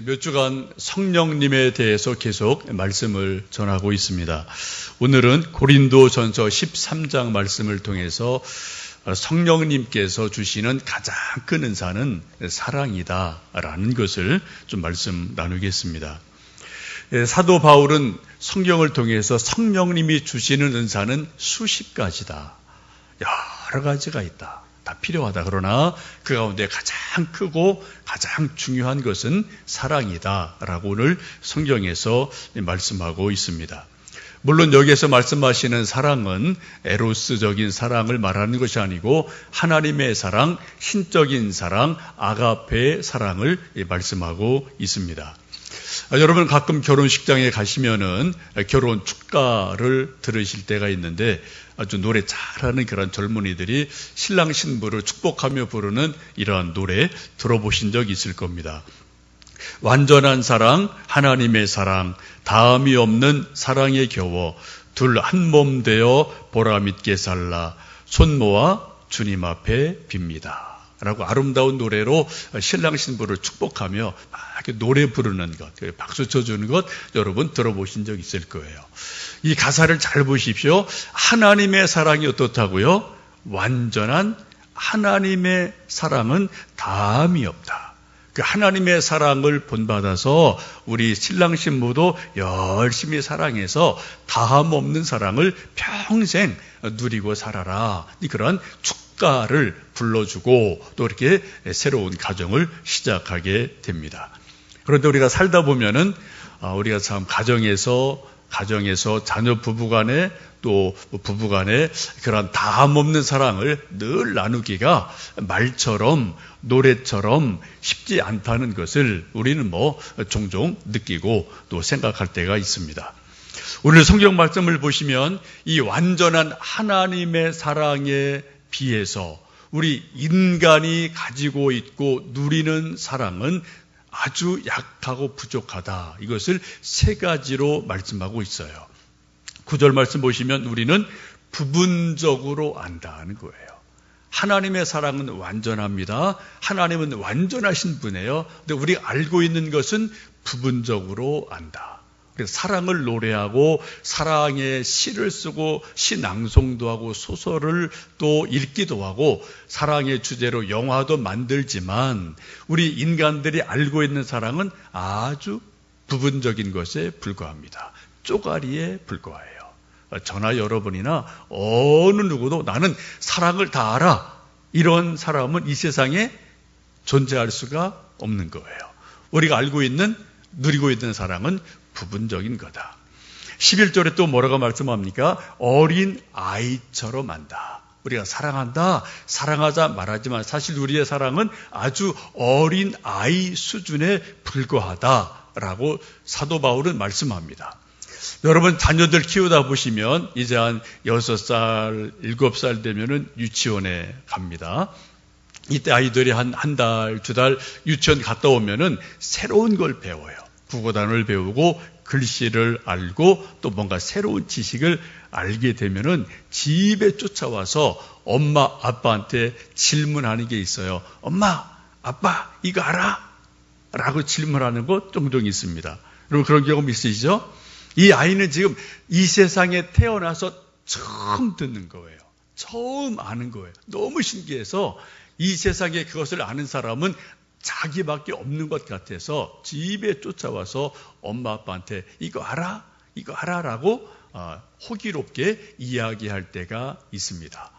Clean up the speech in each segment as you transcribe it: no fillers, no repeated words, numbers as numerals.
몇 주간 성령님에 대해서 계속 말씀을 전하고 있습니다. 오늘은 고린도전서 13장 말씀을 통해서 성령님께서 주시는 가장 큰 은사는 사랑이다라는 것을 좀 말씀 나누겠습니다. 사도 바울은 성경을 통해서 성령님이 주시는 은사는 수십 가지다. 여러 가지가 있다. 다 필요하다. 그러나 그 가운데 가장 크고 가장 중요한 것은 사랑이다라고 오늘 성경에서 말씀하고 있습니다. 물론 여기에서 말씀하시는 사랑은 에로스적인 사랑을 말하는 것이 아니고 하나님의 사랑, 신적인 사랑, 아가페의 사랑을 말씀하고 있습니다. 여러분 가끔 결혼식장에 가시면은 결혼 축가를 들으실 때가 있는데 아주 노래 잘하는 그런 젊은이들이 신랑 신부를 축복하며 부르는 이러한 노래 들어보신 적 있을 겁니다. 완전한 사랑, 하나님의 사랑, 다음이 없는 사랑에 겨워 둘 한 몸 되어 보람있게 살라 손 모아 주님 앞에 빕니다. 라고 아름다운 노래로 신랑 신부를 축복하며 막 이렇게 노래 부르는 것, 박수 쳐주는 것 여러분 들어보신 적 있을 거예요. 이 가사를 잘 보십시오. 하나님의 사랑이 어떻다고요? 완전한 하나님의 사랑은 다함이 없다. 그 하나님의 사랑을 본받아서 우리 신랑 신부도 열심히 사랑해서 다함 없는 사랑을 평생 누리고 살아라. 그런 축가를 불러주고 또 이렇게 새로운 가정을 시작하게 됩니다. 그런데 우리가 살다 보면은 우리가 참 가정에서 자녀 부부간에 또 부부간에 그런 다함 없는 사랑을 늘 나누기가 말처럼 노래처럼 쉽지 않다는 것을 우리는 종종 느끼고 또 생각할 때가 있습니다. 오늘 성경 말씀을 보시면 이 완전한 하나님의 사랑에 비해서 우리 인간이 가지고 있고 누리는 사랑은 아주 약하고 부족하다. 이것을 세 가지로 말씀하고 있어요. 9절 말씀 보시면 우리는 부분적으로 안다는 거예요. 하나님의 사랑은 완전합니다. 하나님은 완전하신 분이에요. 근데 우리가 알고 있는 것은 부분적으로 안다. 그래서 사랑을 노래하고 사랑의 시를 쓰고 시 낭송도 하고 소설을 또 읽기도 하고 사랑의 주제로 영화도 만들지만 우리 인간들이 알고 있는 사랑은 아주 부분적인 것에 불과합니다. 쪼가리에 불과해요. 저나 여러분이나 어느 누구도 나는 사랑을 다 알아. 이런 사람은 이 세상에 존재할 수가 없는 거예요. 우리가 누리고 있는 사랑은 부분적인 거다. 11절에 또 뭐라고 말씀합니까? 어린 아이처럼 한다. 우리가 사랑한다, 사랑하자 말하지만 사실 우리의 사랑은 아주 어린 아이 수준에 불과하다라고 사도 바울은 말씀합니다. 여러분 자녀들 키우다 보시면 이제 한 6살, 7살 되면은 유치원에 갑니다. 이때 아이들이 한 달, 2달 유치원 갔다 오면은 새로운 걸 배워요. 국어 단어를 배우고 글씨를 알고 또 뭔가 새로운 지식을 알게 되면은 집에 쫓아와서 엄마, 아빠한테 질문하는 게 있어요. 엄마, 아빠, 이거 알아? 라고 질문하는 것 종종 있습니다. 여러분 그런 경험 있으시죠? 이 아이는 지금 이 세상에 태어나서 처음 듣는 거예요. 처음 아는 거예요. 너무 신기해서 이 세상에 그것을 아는 사람은 자기밖에 없는 것 같아서 집에 쫓아와서 엄마 아빠한테 이거 알아? 이거 알아? 라고 호기롭게 이야기할 때가 있습니다.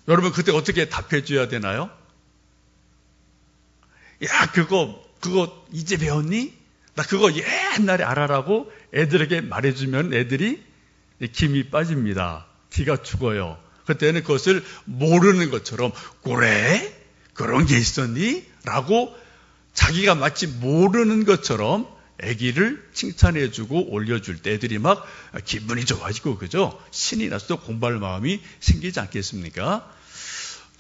여러분 그때 어떻게 답해 줘야 되나요? 야 그거 이제 배웠니? 나 그거 옛날에 알아라고 애들에게 말해주면 애들이 김이 빠집니다. 기가 죽어요. 그때는 그것을 모르는 것처럼 그래? 그런 게 있었니? 라고 자기가 마치 모르는 것처럼 아기를 칭찬해주고 올려줄 때 애들이 막 기분이 좋아지고 그죠? 신이 나서 공부할 마음이 생기지 않겠습니까?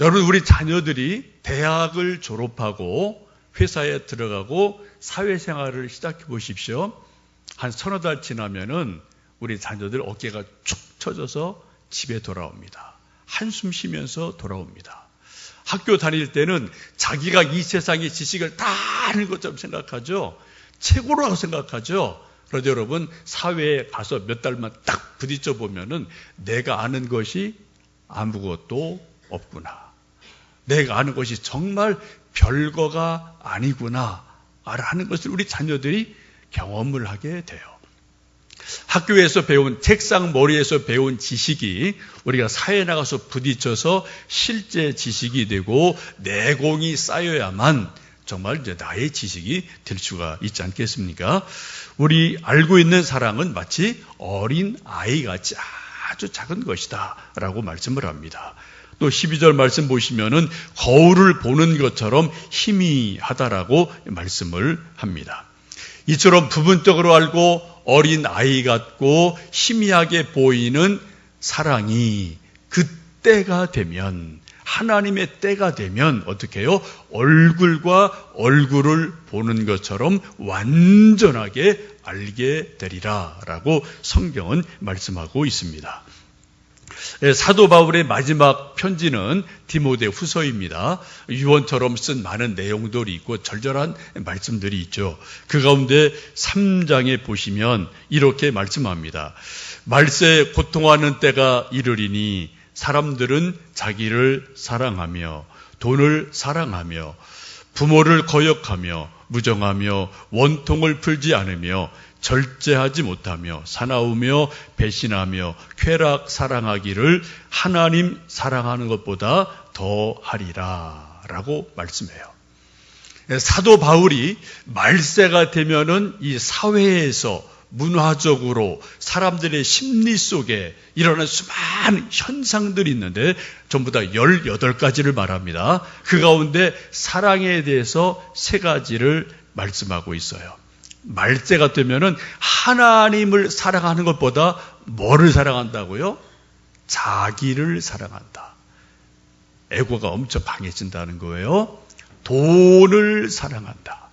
여러분 우리 자녀들이 대학을 졸업하고 회사에 들어가고 사회생활을 시작해 보십시오. 한 서너 달 지나면은 우리 자녀들 어깨가 축 처져서 집에 돌아옵니다. 한숨 쉬면서 돌아옵니다. 학교 다닐 때는 자기가 이 세상의 지식을 다 아는 것처럼 생각하죠. 최고라고 생각하죠. 그런데 여러분, 사회에 가서 몇 달만 딱 부딪혀 보면은 내가 아는 것이 아무것도 없구나. 내가 아는 것이 정말 별거가 아니구나. 라는 것을 우리 자녀들이 경험을 하게 돼요. 학교에서 배운, 책상 머리에서 배운 지식이 우리가 사회에 나가서 부딪혀서 실제 지식이 되고 내공이 쌓여야만 정말 이제 나의 지식이 될 수가 있지 않겠습니까? 우리 알고 있는 사랑은 마치 어린 아이같이 아주 작은 것이다 라고 말씀을 합니다. 또 12절 말씀 보시면은 거울을 보는 것처럼 희미하다라고 말씀을 합니다. 이처럼 부분적으로 알고 어린 아이 같고 희미하게 보이는 사랑이 그때가 되면, 하나님의 때가 되면 어떻게 해요? 얼굴과 얼굴을 보는 것처럼 완전하게 알게 되리라 라고 성경은 말씀하고 있습니다. 사도 바울의 마지막 편지는 디모데 후서입니다. 유언처럼 쓴 많은 내용들이 있고 절절한 말씀들이 있죠. 그 가운데 3장에 보시면 이렇게 말씀합니다. 말세에 고통하는 때가 이르리니 사람들은 자기를 사랑하며 돈을 사랑하며 부모를 거역하며 무정하며 원통을 풀지 않으며 절제하지 못하며 사나우며 배신하며 쾌락 사랑하기를 하나님 사랑하는 것보다 더 하리라 라고 말씀해요. 사도 바울이 말세가 되면은 이 사회에서 문화적으로 사람들의 심리 속에 일어나는 수많은 현상들이 있는데 전부 다 18가지를 말합니다. 그 가운데 사랑에 대해서 3가지를 말씀하고 있어요. 말세가 되면은 하나님을 사랑하는 것보다 뭐를 사랑한다고요? 자기를 사랑한다. 에고가 엄청 강해진다는 거예요. 돈을 사랑한다.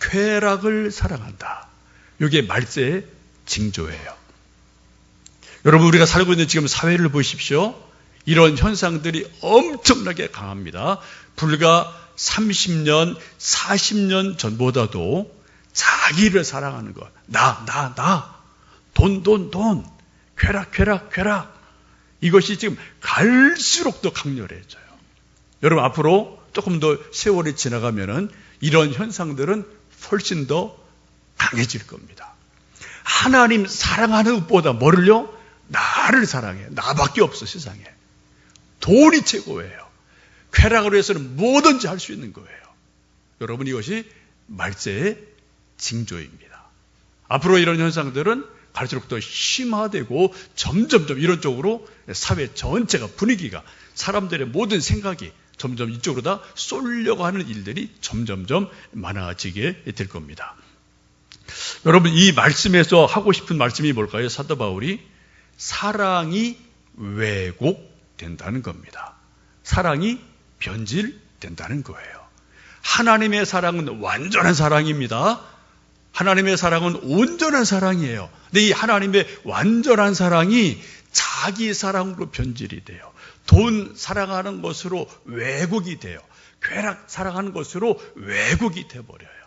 쾌락을 사랑한다. 이게 말세의 징조예요. 여러분, 우리가 살고 있는 지금 사회를 보십시오. 이런 현상들이 엄청나게 강합니다. 불과 30년, 40년 전보다도 자기를 사랑하는 것, 돈, 쾌락, 이것이 지금 갈수록 더 강렬해져요. 여러분, 앞으로 조금 더 세월이 지나가면은 이런 현상들은 훨씬 더 강해질 겁니다. 하나님 사랑하는 것보다 뭐를요? 나를 사랑해. 나밖에 없어, 세상에. 돈이 최고예요. 쾌락을 위해서는 뭐든지 할 수 있는 거예요. 여러분, 이것이 말세의 징조입니다. 앞으로 이런 현상들은 갈수록 더 심화되고 점점점 이런 쪽으로 사회 전체가, 분위기가, 사람들의 모든 생각이 점점 이쪽으로 다 쏠려고 하는 일들이 점점점 많아지게 될 겁니다. 여러분, 이 말씀에서 하고 싶은 말씀이 뭘까요? 사도 바울이 사랑이 왜곡된다는 겁니다. 사랑이 변질된다는 거예요. 하나님의 사랑은 완전한 사랑입니다. 하나님의 사랑은 온전한 사랑이에요. 근데 이 하나님의 완전한 사랑이 자기 사랑으로 변질이 돼요. 돈 사랑하는 것으로 왜곡이 돼요. 쾌락 사랑하는 것으로 왜곡이 돼버려요.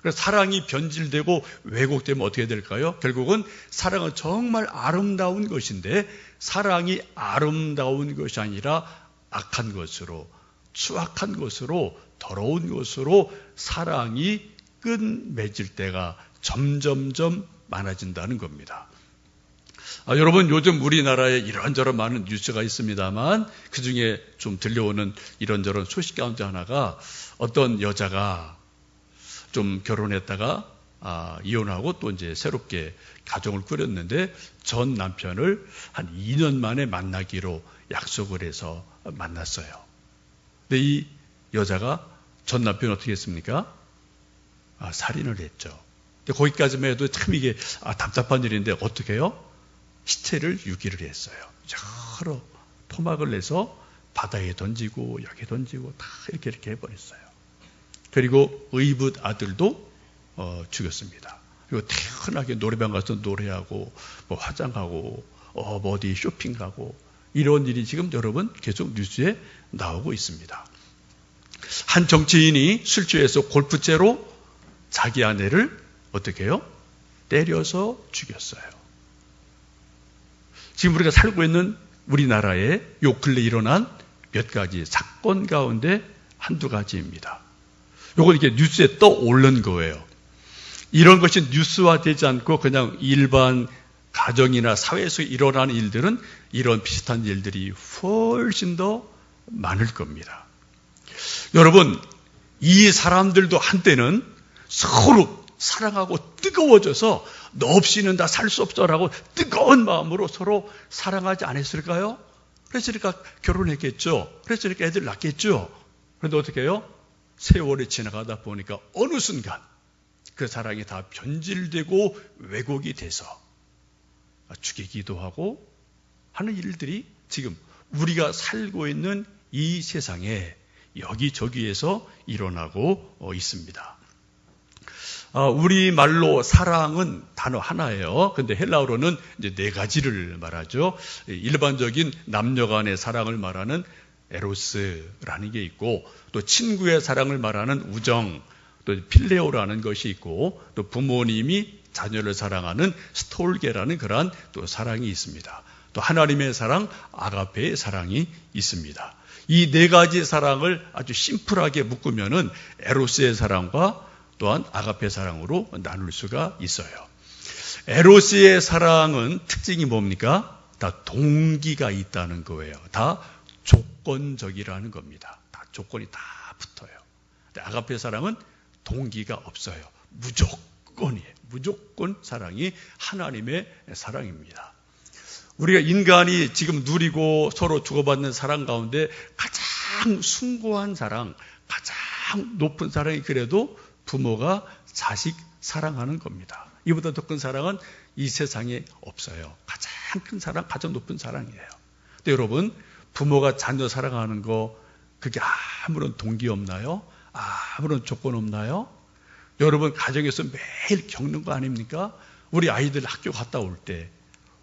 그래서 사랑이 변질되고 왜곡되면 어떻게 될까요? 결국은 사랑은 정말 아름다운 것인데 사랑이 아름다운 것이 아니라 악한 것으로, 추악한 것으로, 더러운 것으로 사랑이 끝맺을 때가 점점점 많아진다는 겁니다. 여러분, 요즘 우리나라에 이런저런 많은 뉴스가 있습니다만 그중에 좀 들려오는 이런저런 소식 가운데 하나가 어떤 여자가 좀 결혼했다가 이혼하고 또 이제 새롭게 가정을 꾸렸는데 전 남편을 한 2년 만에 만나기로 약속을 해서 만났어요. 근데 이 여자가 전 남편 어떻게 했습니까? 살인을 했죠. 근데 거기까지만 해도 참 이게 답답한 일인데 어떻게 해요? 시체를 유기를 했어요. 여러 토막을 내서 바다에 던지고 여기에 던지고 다 이렇게 해버렸어요. 그리고 의붓 아들도 죽였습니다. 그리고 태연하게 노래방 가서 노래하고 뭐 화장하고 뭐 어디 쇼핑하고 이런 일이 지금 여러분 계속 뉴스에 나오고 있습니다. 한 정치인이 술 취해서 골프채로 자기 아내를 어떻게 해요? 때려서 죽였어요. 지금 우리가 살고 있는 우리나라에 요 근래 일어난 몇 가지 사건 가운데 한두 가지입니다. 요걸 이렇게 뉴스에 떠오른 거예요. 이런 것이 뉴스화되지 않고 그냥 일반 가정이나 사회에서 일어나는 일들은 이런 비슷한 일들이 훨씬 더 많을 겁니다. 여러분, 이 사람들도 한때는 서로 사랑하고 뜨거워져서 너 없이는 다 살 수 없어라고 뜨거운 마음으로 서로 사랑하지 않았을까요? 그랬으니까 결혼했겠죠. 그랬으니까 애들 낳겠죠. 그런데 어떻게 해요? 세월이 지나가다 보니까 어느 순간 그 사랑이 다 변질되고 왜곡이 돼서 죽이기도 하고 하는 일들이 지금 우리가 살고 있는 이 세상에 여기저기에서 일어나고 있습니다. 우리말로 사랑은 단어 하나예요. 근데 헬라어로는 이제 네 가지를 말하죠. 일반적인 남녀 간의 사랑을 말하는 에로스라는 게 있고, 또 친구의 사랑을 말하는 우정, 또 필레오라는 것이 있고, 또 부모님이 자녀를 사랑하는 스톨게라는 그러한 또 사랑이 있습니다. 또 하나님의 사랑, 아가페의 사랑이 있습니다. 이 네 가지 사랑을 아주 심플하게 묶으면은 에로스의 사랑과 또한 아가페 사랑으로 나눌 수가 있어요. 에로스의 사랑은 특징이 뭡니까? 다 동기가 있다는 거예요. 다 조건적이라는 겁니다. 다 조건이 다 붙어요. 아가페 사랑은 동기가 없어요. 무조건이에요. 무조건 사랑이 하나님의 사랑입니다. 우리가 인간이 지금 누리고 서로 주고받는 사랑 가운데 가장 숭고한 사랑, 가장 높은 사랑이 그래도 부모가 자식 사랑하는 겁니다. 이보다 더 큰 사랑은 이 세상에 없어요. 가장 큰 사랑, 가장 높은 사랑이에요. 근데 여러분, 부모가 자녀 사랑하는 거 그게 아무런 동기 없나요? 아무런 조건 없나요? 여러분 가정에서 매일 겪는 거 아닙니까? 우리 아이들 학교 갔다 올 때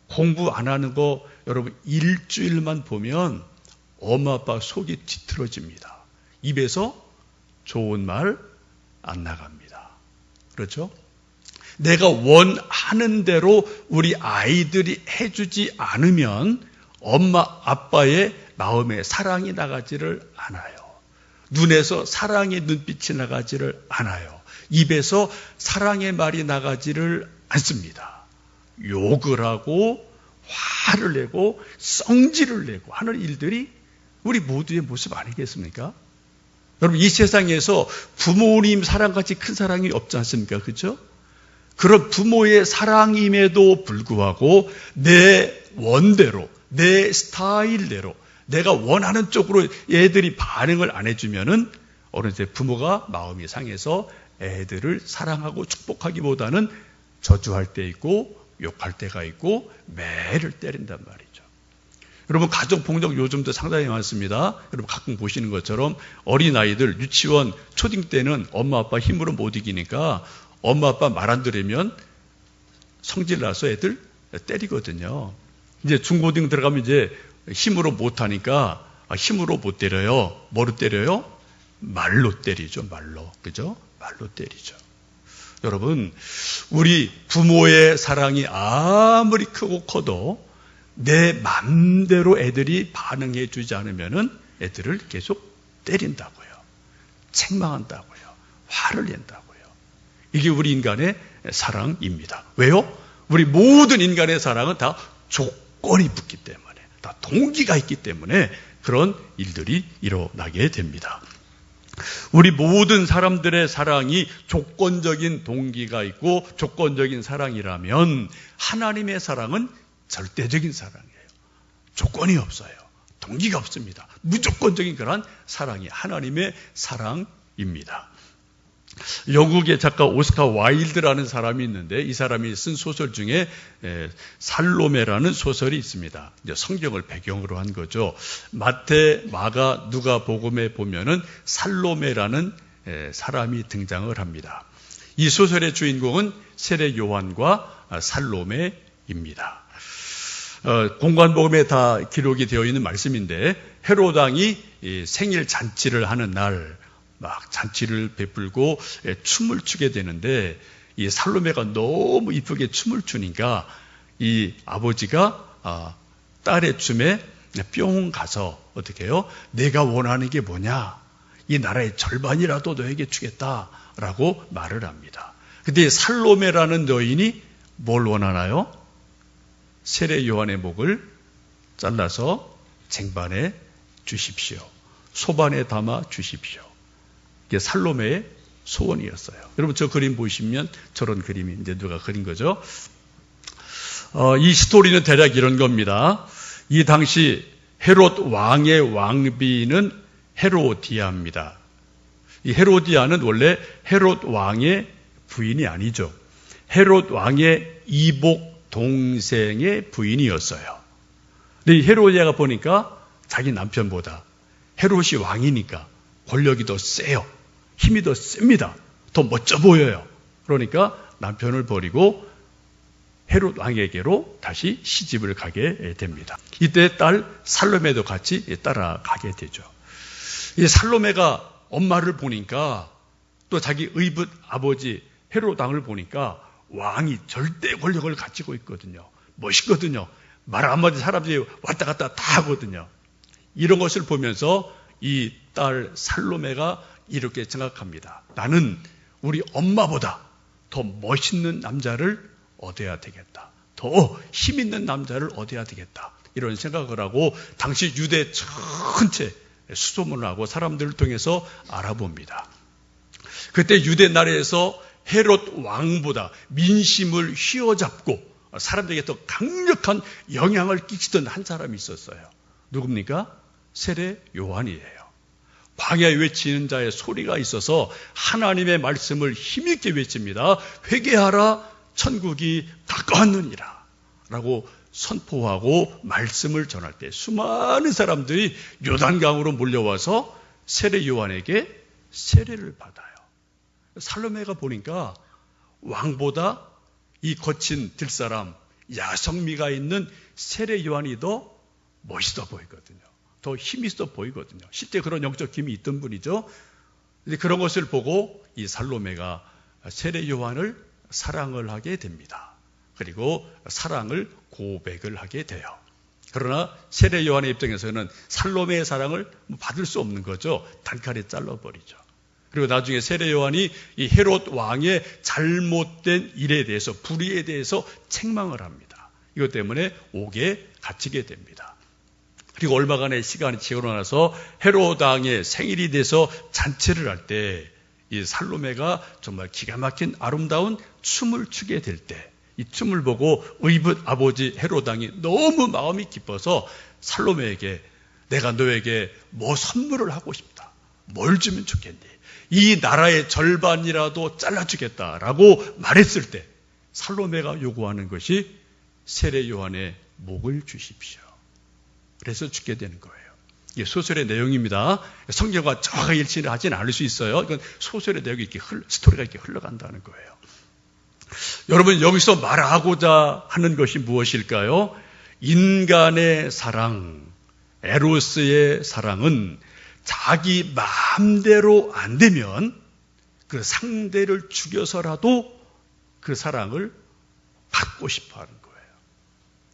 공부 안 하는 거 여러분 일주일만 보면 엄마 아빠 속이 뒤틀어집니다. 입에서 좋은 말 안 나갑니다. 그렇죠? 내가 원하는 대로 우리 아이들이 해주지 않으면 엄마 아빠의 마음에 사랑이 나가지를 않아요. 눈에서 사랑의 눈빛이 나가지를 않아요. 입에서 사랑의 말이 나가지를 않습니다. 욕을 하고 화를 내고 성질을 내고 하는 일들이 우리 모두의 모습 아니겠습니까? 여러분, 이 세상에서 부모님 사랑같이 큰 사랑이 없지 않습니까? 그렇죠? 그런 부모의 사랑임에도 불구하고 내 원대로, 내 스타일대로 내가 원하는 쪽으로 애들이 반응을 안 해주면은 어느 때 부모가 마음이 상해서 애들을 사랑하고 축복하기보다는 저주할 때 있고 욕할 때가 있고 매를 때린단 말이죠. 여러분, 가정폭력 요즘도 상당히 많습니다. 여러분 가끔 보시는 것처럼 어린아이들 유치원 초딩 때는 엄마 아빠 힘으로 못 이기니까 엄마 아빠 말 안 들으면 성질 나서 애들 때리거든요. 이제 중고등 들어가면 이제 힘으로 못 하니까 힘으로 못 때려요. 뭐로 때려요? 말로 때리죠. 말로. 그죠? 말로 때리죠. 여러분, 우리 부모의 사랑이 아무리 크고 커도 내 맘대로 애들이 반응해 주지 않으면은 애들을 계속 때린다고요. 책망한다고요. 화를 낸다고요. 이게 우리 인간의 사랑입니다. 왜요? 우리 모든 인간의 사랑은 다 조건이 붙기 때문에, 다 동기가 있기 때문에 그런 일들이 일어나게 됩니다. 우리 모든 사람들의 사랑이 조건적인 동기가 있고 조건적인 사랑이라면 하나님의 사랑은 절대적인 사랑이에요. 조건이 없어요. 동기가 없습니다. 무조건적인 그런 사랑이 하나님의 사랑입니다. 영국의 작가 오스카 와일드라는 사람이 있는데 이 사람이 쓴 소설 중에 살로메라는 소설이 있습니다. 이제 성경을 배경으로 한 거죠. 마태, 마가, 누가복음에 보면은 살로메라는 사람이 등장을 합니다. 이 소설의 주인공은 세례 요한과 살로메입니다. 공관복음에 다 기록이 되어 있는 말씀인데 헤롯 왕이 생일 잔치를 하는 날 막 잔치를 베풀고 춤을 추게 되는데 이 살로메가 너무 이쁘게 춤을 추니까 이 아버지가 딸의 춤에 뿅 가서 어떻게 해요? 내가 원하는 게 뭐냐? 이 나라의 절반이라도 너에게 주겠다라고 말을 합니다. 근데 살로메라는 여인이 뭘 원하나요? 세례 요한의 목을 잘라서 쟁반에 주십시오. 소반에 담아 주십시오. 이게 살로메의 소원이었어요. 여러분 저 그림 보시면 저런 그림이 이제 누가 그린 거죠? 이 스토리는 대략 이런 겁니다. 이 당시 헤롯 왕의 왕비는 헤로디아입니다. 이 헤로디아는 원래 헤롯 왕의 부인이 아니죠. 헤롯 왕의 이복 동생의 부인이었어요. 근데 이 헤로디아가 보니까 자기 남편보다 헤롯이 왕이니까 권력이 더 세요. 힘이 더 셉니다. 더 멋져 보여요. 그러니까 남편을 버리고 헤롯 왕에게로 다시 시집을 가게 됩니다. 이때 딸 살로메도 같이 따라가게 되죠. 이 살로메가 엄마를 보니까 또 자기 의붓 아버지 헤롯 왕을 보니까 왕이 절대 권력을 가지고 있거든요. 멋있거든요. 말 한마디 사람들이 왔다 갔다 다 하거든요. 이런 것을 보면서 이 딸 살로메가 이렇게 생각합니다. 나는 우리 엄마보다 더 멋있는 남자를 얻어야 되겠다. 더 힘 있는 남자를 얻어야 되겠다. 이런 생각을 하고 당시 유대 전체 수소문을 하고 사람들을 통해서 알아봅니다. 그때 유대 나라에서 헤롯 왕보다 민심을 휘어잡고 사람들에게 더 강력한 영향을 끼치던 한 사람이 있었어요. 누굽니까? 세례 요한이에요. 광야에 외치는 자의 소리가 있어서 하나님의 말씀을 힘있게 외칩니다. 회개하라, 천국이 가까웠느니라 라고 선포하고 말씀을 전할 때 수많은 사람들이 요단강으로 몰려와서 세례 요한에게 세례를 받아요. 살로메가 보니까 왕보다 이 거친 들사람 야성미가 있는 세례 요한이 더 멋있어 보이거든요. 더 힘이 있어 보이거든요. 실제 그런 영적 힘이 있던 분이죠. 근데 그런 것을 보고 이 살로메가 세례 요한을 사랑을 하게 됩니다. 그리고 사랑을 고백을 하게 돼요. 그러나 세례 요한의 입장에서는 살로메의 사랑을 받을 수 없는 거죠. 단칼에 잘라버리죠. 그리고 나중에 세례 요한이 이 헤롯 왕의 잘못된 일에 대해서 불의에 대해서 책망을 합니다. 이것 때문에 옥에 갇히게 됩니다. 그리고 얼마간의 시간이 지나고 나서 헤롯 왕의 생일이 돼서 잔치를 할 때 이 살로메가 정말 기가 막힌 아름다운 춤을 추게 될 때 이 춤을 보고 의붓 아버지 헤롯 왕이 너무 마음이 기뻐서 살로메에게 내가 너에게 뭐 선물을 하고 싶다. 뭘 주면 좋겠니? 이 나라의 절반이라도 잘라주겠다라고 말했을 때 살로메가 요구하는 것이 세례 요한의 목을 주십시오. 그래서 죽게 되는 거예요. 이게 소설의 내용입니다. 성경과 정확하게 일치를 하지는 않을 수 있어요. 이건 소설의 내용이 이렇게 스토리가 이렇게 흘러간다는 거예요. 여러분 여기서 말하고자 하는 것이 무엇일까요? 인간의 사랑, 에로스의 사랑은 자기 마음대로 안 되면 그 상대를 죽여서라도 그 사랑을 받고 싶어 하는 거예요.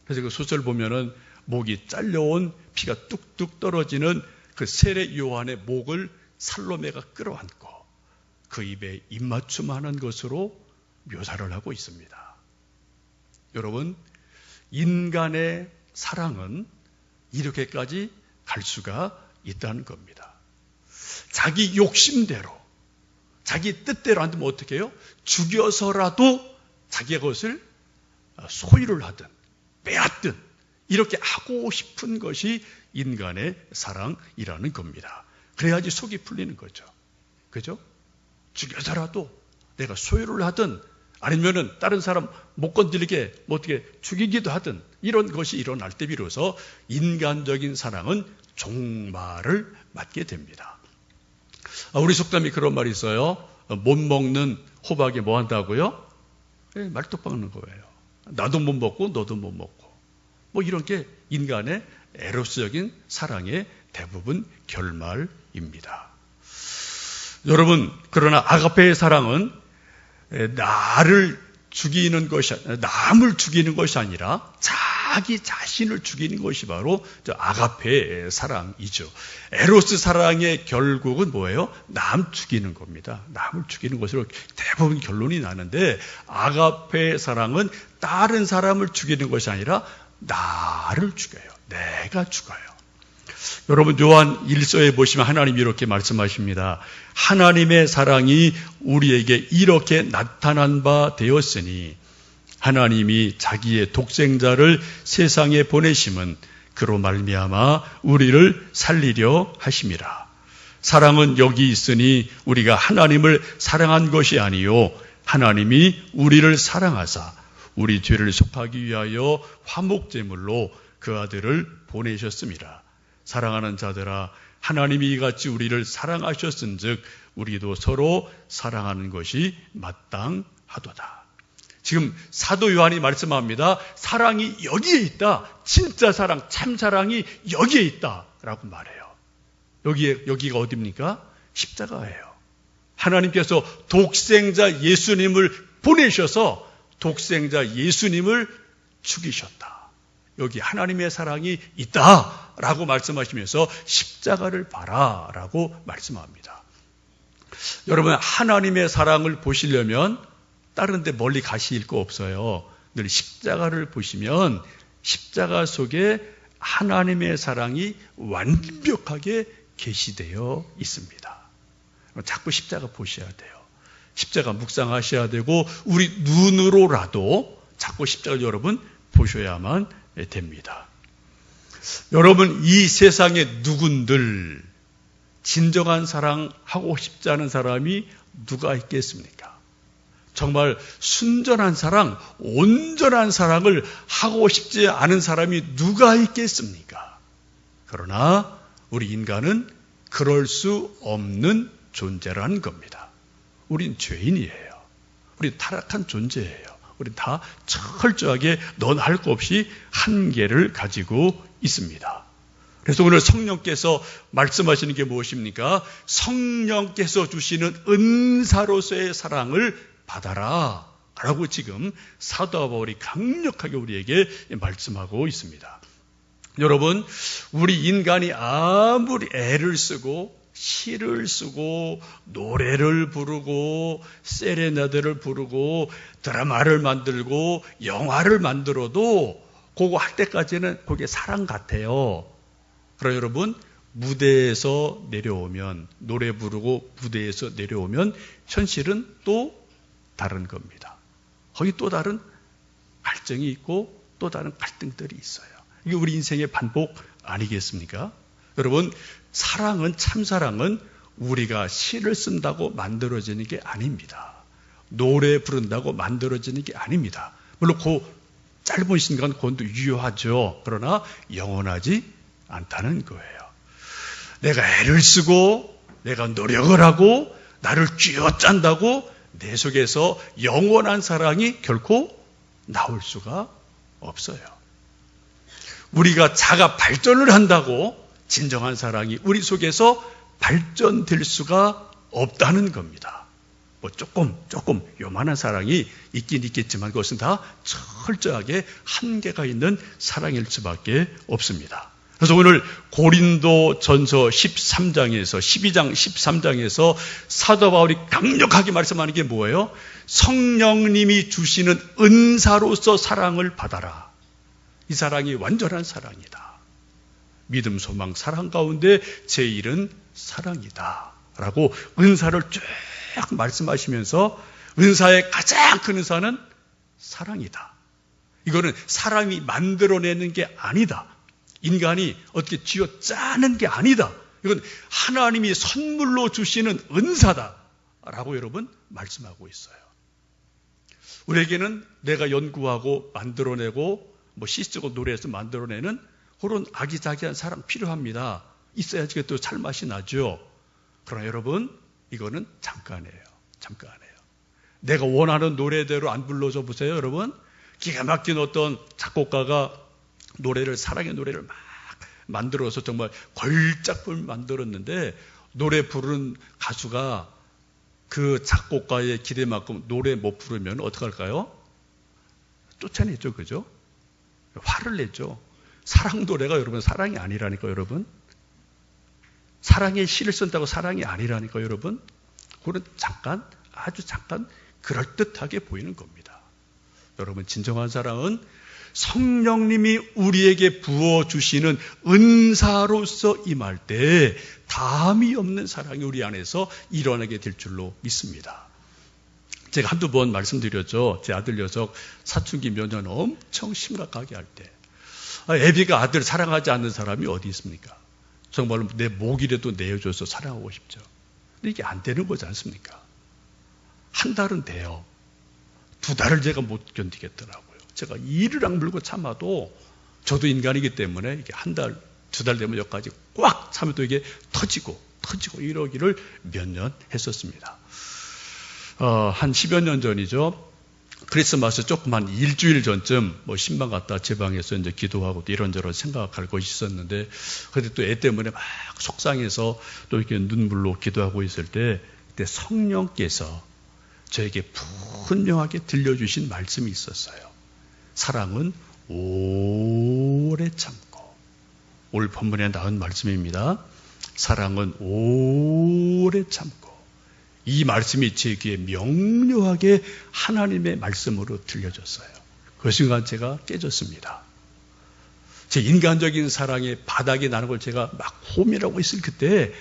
그래서 그 소설 보면은 목이 잘려온 피가 뚝뚝 떨어지는 그 세례 요한의 목을 살로메가 끌어안고 그 입에 입맞춤하는 것으로 묘사를 하고 있습니다. 여러분, 인간의 사랑은 이렇게까지 갈 수가 있다는 겁니다. 자기 욕심대로, 자기 뜻대로 안 되면 어떻게 해요? 죽여서라도 자기의 것을 소유를 하든 빼앗든 이렇게 하고 싶은 것이 인간의 사랑이라는 겁니다. 그래야지 속이 풀리는 거죠. 그죠? 죽여서라도 내가 소유를 하든 아니면은 다른 사람 못 건드리게 뭐 어떻게 죽이기도 하든 이런 것이 일어날 때 비로소 인간적인 사랑은 종말을 맞게 됩니다. 우리 속담이 그런 말이 있어요. 못 먹는 호박에 뭐 한다고요? 말뚝 박는 거예요. 나도 못 먹고 너도 못 먹고. 뭐 이런 게 인간의 에로스적인 사랑의 대부분 결말입니다. 여러분, 그러나 아가페의 사랑은 나를 죽이는 것이, 남을 죽이는 것이 아니라 자기 자신을 죽이는 것이 바로 아가페의 사랑이죠. 에로스 사랑의 결국은 뭐예요? 남 죽이는 겁니다. 남을 죽이는 것으로 대부분 결론이 나는데, 아가페의 사랑은 다른 사람을 죽이는 것이 아니라 나를 죽여요. 내가 죽어요. 여러분, 요한 1서에 보시면 하나님이 이렇게 말씀하십니다. 하나님의 사랑이 우리에게 이렇게 나타난 바 되었으니 하나님이 자기의 독생자를 세상에 보내심은 그로 말미암아 우리를 살리려 하심이라. 사랑은 여기 있으니 우리가 하나님을 사랑한 것이 아니요 하나님이 우리를 사랑하사 우리 죄를 속하기 위하여 화목제물로 그 아들을 보내셨습니다. 사랑하는 자들아, 하나님이 이같이 우리를 사랑하셨은즉 우리도 서로 사랑하는 것이 마땅하도다. 지금 사도 요한이 말씀합니다. 사랑이 여기에 있다. 진짜 사랑, 참 사랑이 여기에 있다라고 말해요. 여기가 어디입니까? 십자가예요. 하나님께서 독생자 예수님을 보내셔서 독생자 예수님을 죽이셨다. 여기 하나님의 사랑이 있다라고 말씀하시면서 십자가를 봐라라고 말씀합니다. 여러분, 하나님의 사랑을 보시려면 다른 데 멀리 가실 거 없어요. 늘 십자가를 보시면 십자가 속에 하나님의 사랑이 완벽하게 계시되어 있습니다. 자꾸 십자가 보셔야 돼요. 십자가 묵상하셔야 되고 우리 눈으로라도 자꾸 십자가를 여러분 보셔야만 됩니다. 여러분, 이 세상에 누군들 진정한 사랑하고 싶지 않은 사람이 누가 있겠습니까? 정말 순전한 사랑, 온전한 사랑을 하고 싶지 않은 사람이 누가 있겠습니까? 그러나 우리 인간은 그럴 수 없는 존재라는 겁니다. 우린 죄인이에요. 우린 타락한 존재예요. 우린 다 철저하게 넌 할 거 없이 한계를 가지고 있습니다. 그래서 오늘 성령께서 말씀하시는 게 무엇입니까? 성령께서 주시는 은사로서의 사랑을 받아라 라고 지금 사도 바울이 강력하게 우리에게 말씀하고 있습니다. 여러분, 우리 인간이 아무리 애를 쓰고 시를 쓰고 노래를 부르고 세레나데를 부르고 드라마를 만들고 영화를 만들어도 그거 할 때까지는 그게 사랑 같아요. 그러나 여러분, 무대에서 내려오면, 노래 부르고 무대에서 내려오면 현실은 또 다른 겁니다. 거기 또 다른 갈증이 있고 또 다른 갈등들이 있어요. 이게 우리 인생의 반복 아니겠습니까? 여러분, 사랑은, 참사랑은 우리가 시를 쓴다고 만들어지는 게 아닙니다. 노래 부른다고 만들어지는 게 아닙니다. 물론 그 짧은 순간 그건 유효하죠. 그러나 영원하지 않다는 거예요. 내가 애를 쓰고 내가 노력을 하고 나를 쥐어짠다고 내 속에서 영원한 사랑이 결코 나올 수가 없어요. 우리가 자가 발전을 한다고 진정한 사랑이 우리 속에서 발전될 수가 없다는 겁니다. 뭐 조금 요만한 사랑이 있긴 있겠지만 그것은 다 철저하게 한계가 있는 사랑일 수밖에 없습니다. 그래서 오늘 고린도 전서 13장에서 12장 13장에서 사도 바울이 강력하게 말씀하는 게 뭐예요? 성령님이 주시는 은사로서 사랑을 받아라. 이 사랑이 완전한 사랑이다. 믿음, 소망, 사랑 가운데 제일은 사랑이다 라고 은사를 쭉 말씀하시면서 은사의 가장 큰 은사는 사랑이다. 이거는 사람이 만들어내는 게 아니다. 인간이 어떻게 쥐어짜는 게 아니다. 이건 하나님이 선물로 주시는 은사다 라고 여러분 말씀하고 있어요. 우리에게는 내가 연구하고 만들어내고 시 쓰고 노래해서 만들어내는 그런 아기자기한 사랑 필요합니다. 있어야지 그게 또 살맛이 나죠. 그러나 여러분, 이거는 잠깐이에요. 내가 원하는 노래대로 안 불러줘 보세요, 여러분. 기가 막힌 어떤 작곡가가 노래를, 사랑의 노래를 막 만들어서 정말 걸작품을 만들었는데, 노래 부르는 가수가 그 작곡가의 기대만큼 노래 못 부르면 어떡할까요? 쫓아내죠, 그죠? 화를 내죠. 사랑 노래가 여러분 사랑이 아니라니까요, 여러분. 사랑의 시를 쓴다고 사랑이 아니라니까요, 여러분. 그건 잠깐, 아주 잠깐 그럴듯하게 보이는 겁니다. 여러분, 진정한 사랑은 성령님이 우리에게 부어주시는 은사로서 임할 때 다함이 없는 사랑이 우리 안에서 일어나게 될 줄로 믿습니다. 제가 한두 번 말씀드렸죠. 제 아들 녀석 사춘기 면허 엄청 심각하게 할 때, 애비가 아들 사랑하지 않는 사람이 어디 있습니까? 정말로 내 목이라도 내어줘서 사랑하고 싶죠. 근데 이게 안 되는 거지 않습니까? 한 달은 돼요. 2달을 제가 못 견디겠더라고요. 제가 이를 악물고 참아도, 저도 인간이기 때문에 이게 한 달, 2달 되면 여기까지 꽉 차면 또 이게 터지고 이러기를 몇 년 했었습니다. 한 10여 년 전이죠. 크리스마스 조금 한 일주일 전쯤 신방 갔다 제 방에서 이제 기도하고 또 이런저런 생각할 것이 있었는데, 그때 또 애 때문에 막 속상해서 또 이렇게 눈물로 기도하고 있을 때, 그때 성령께서 저에게 분명하게 들려주신 말씀이 있었어요. 사랑은 오래 참고. 오늘 본문에 나온 말씀입니다. 사랑은 오래 참고. 이 말씀이 제 귀에 명료하게 하나님의 말씀으로 들려졌어요. 그 순간 제가 깨졌습니다. 제 인간적인 사랑의 바닥이 나는 걸 제가 막 호밀하고 있을 그때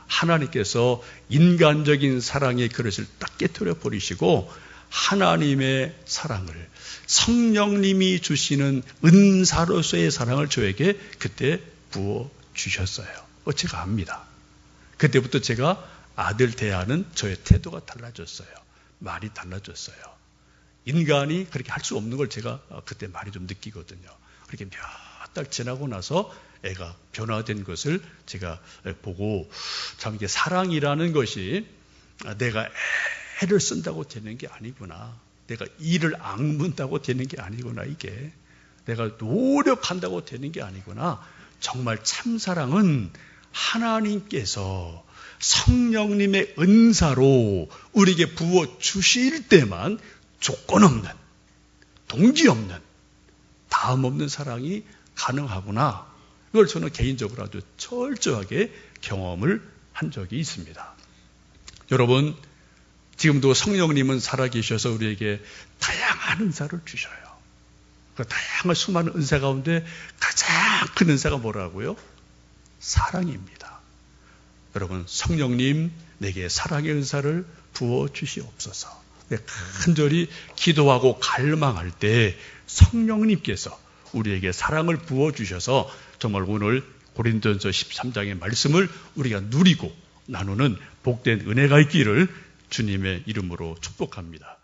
하나님께서 인간적인 사랑의 그릇을 딱 깨트려 버리시고 하나님의 사랑을, 성령님이 주시는 은사로서의 사랑을 저에게 그때 부어 주셨어요. 제가 압니다. 그때부터 제가 아들 대하는 저의 태도가 달라졌어요. 말이 달라졌어요. 인간이 그렇게 할 수 없는 걸 제가 그때 많이 좀 느끼거든요. 그렇게 몇 달 지나고 나서 애가 변화된 것을 제가 보고, 참 이게 사랑이라는 것이 내가 애를 쓴다고 되는 게 아니구나. 내가 이를 악문다고 되는 게 아니구나. 이게 내가 노력한다고 되는 게 아니구나. 정말 참사랑은 하나님께서 성령님의 은사로 우리에게 부어 주실 때만 조건 없는, 동기 없는, 다음 없는 사랑이 가능하구나. 이걸 저는 개인적으로 아주 철저하게 경험을 한 적이 있습니다. 여러분, 지금도 성령님은 살아계셔서 우리에게 다양한 은사를 주셔요. 그 다양한 수많은 은사 가운데 가장 큰 은사가 뭐라고요? 사랑입니다. 여러분, 성령님 내게 사랑의 은사를 부어 주시옵소서. 간절히 기도하고 갈망할 때 성령님께서 우리에게 사랑을 부어 주셔서 정말 오늘 고린도전서 13장의 말씀을 우리가 누리고 나누는 복된 은혜가 있기를 주님의 이름으로 축복합니다.